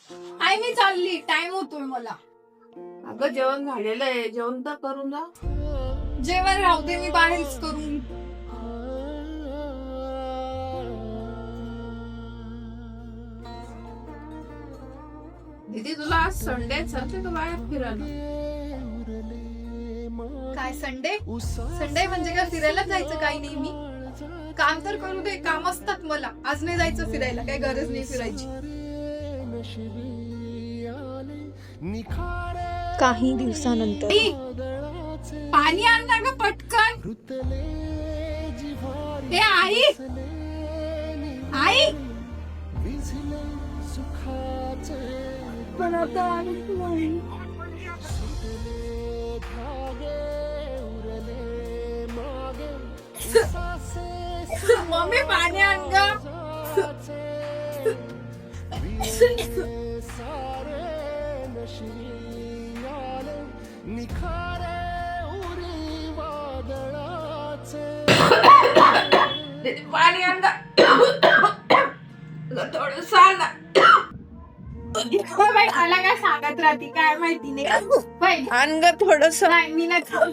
आई मी चालली, टाइम होतोय मला. अगं जेवण झालेलं आहे, जेवण तर करून जा. जेवण राहू दे, मी बाहेरच करून. दीदी तुला आज संडे चालते का बाहेर फिरायला? काय संडे? संडे म्हणजे काय फिरायला जायचं काही नाही. मी काम तर करू दे, काम असतात मला. आज नाही जायचं फिरायला, काही गरज नाही फिरायची. काही दिवसानंतर आई, पाणी आण ना ग पटकन. हे आई, आई पण आता आणत नाही. मम्मी पाणी आण ग. दीदी पाणी आण गं. थोडं आण ना. मला काय सांगत राहते काय माहिती नाही. आण गं थोडंसं. नाही मी नाही खाऊ.